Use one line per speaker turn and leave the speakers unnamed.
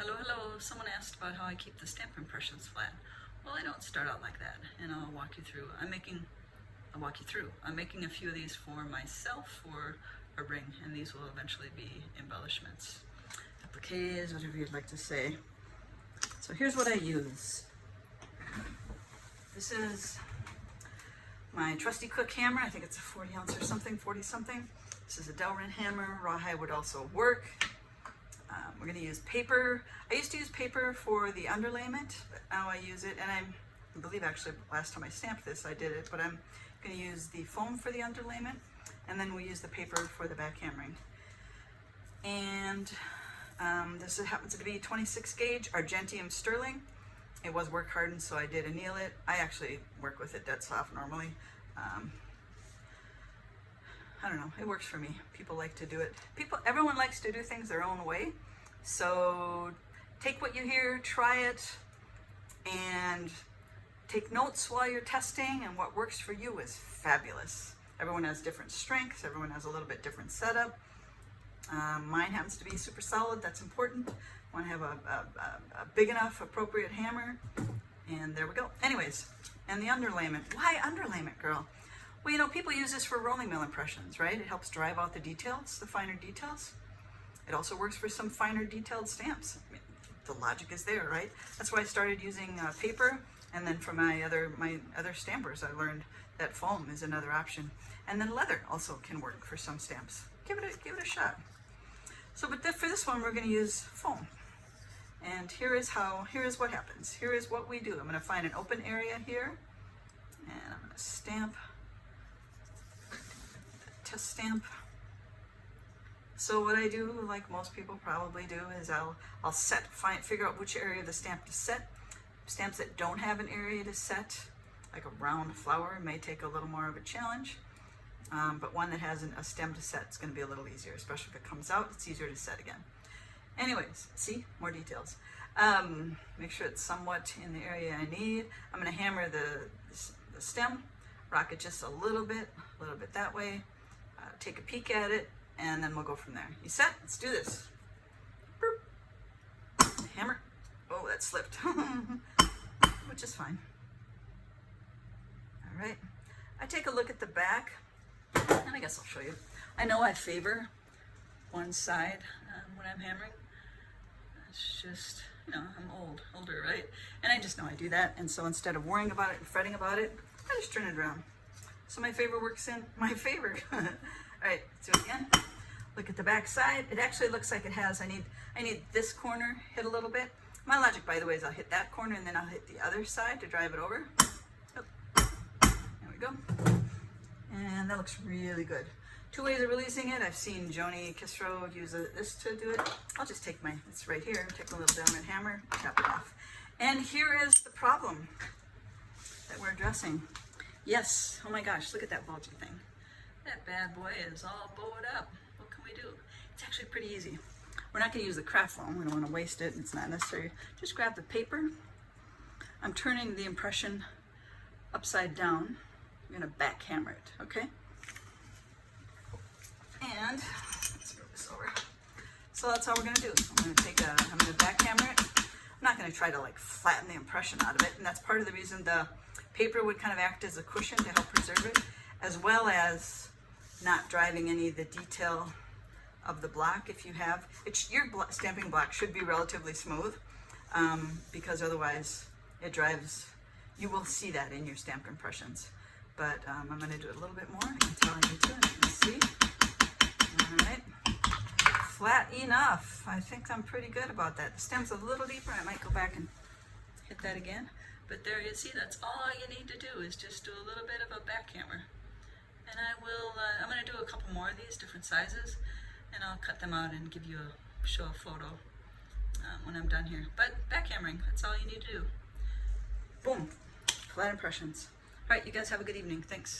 Hello, hello. Someone asked about how I keep the stamp impressions flat. Well, I don't start out like that, and I'll walk you through. I'm making a few of these for myself for a ring, and these will eventually be embellishments, appliques, whatever you'd like to say. So here's what I use. This is my trusty Cook hammer. I think it's a 40 ounce or something, 40 something. This is a Delrin hammer. Rawhide would also work. We're going to use paper. I used to use paper for the underlayment, but now I use it, and I believe actually last time I stamped this I did it, but I'm going to use the foam for the underlayment, and then we use the paper for the back hammering. And this happens to be 26 gauge Argentium sterling. It was work hardened, so I did anneal it. I actually work with it dead soft normally. I don't know, it works for me. People like to do it. Everyone likes to do things their own way. So take what you hear, try it, and take notes while you're testing, and what works for you is fabulous. Everyone has different strengths, everyone has a little bit different setup. Mine happens to be super solid, that's important. I want to have a big enough, appropriate hammer, and there we go. Anyways, and the underlayment. Why underlayment, girl? Well, you know, people use this for rolling mill impressions, right? It helps drive out the details, the finer details. It also works for some finer detailed stamps. I mean, the logic is there, right? That's why I started using paper, and then for my other stampers, I learned that foam is another option. And then leather also can work for some stamps. Give it a shot. So, but for this one, we're going to use foam. And here is what happens. Here is what we do. I'm going to find an open area here, and I'm going to stamp. Test stamp. So what I do, like most people probably do, is I'll figure out which area of the stamp to set. Stamps that don't have an area to set, like a round flower, may take a little more of a challenge. But one that has a stem to set is going to be a little easier, especially if it comes out, it's easier to set again. Anyways, see, more details. Make sure it's somewhat in the area I need. I'm going to hammer the stem, rock it just a little bit that way, take a peek at it, and then we'll go from there. You set? Let's do this. Boop. Hammer. Oh, that slipped, which is fine. All right. I take a look at the back, and I guess I'll show you. I know I favor one side when I'm hammering. It's just, you know, I'm older, right? And I just know I do that. And so instead of worrying about it and fretting about it, I just turn it around. So my favor works in my favor. All right, let's do it again. Look at the back side. It actually looks like it has, I need this corner hit a little bit. My logic, by the way, is I'll hit that corner and then I'll hit the other side to drive it over. Oh, there we go. And that looks really good. Two ways of releasing it. I've seen Joni Kisro use this to do it. I'll just take it's right here, take a little Delrin hammer, tap it off. And here is the problem that we're addressing. Yes, oh my gosh, look at that bulgy thing. That bad boy is all bowed up. What can we do? It's actually pretty easy. We're not going to use the craft foam. We don't want to waste it. It's not necessary. Just grab the paper. I'm turning the impression upside down. I'm going to back hammer it, okay? And let's move this over. So that's how we're going to do it. I'm going to back hammer it. I'm not going to try to like flatten the impression out of it. And that's part of the reason the paper would kind of act as a cushion to help preserve it, as well as not driving any of the detail of the block. If you have, your stamping block should be relatively smooth, because otherwise it drives, you will see that in your stamped impressions. But I'm going to do it a little bit more. I can tell I need to, and you can see. All right, flat enough. I think I'm pretty good about that. The stem's a little deeper. I might go back and hit that again. But there you see, that's all you need to do is just do a little bit of a back hammer. And I'm going to do a couple more of these different sizes, and I'll cut them out and give you show a photo when I'm done here. But back hammering, that's all you need to do. Boom, flat impressions. All right, you guys have a good evening. Thanks.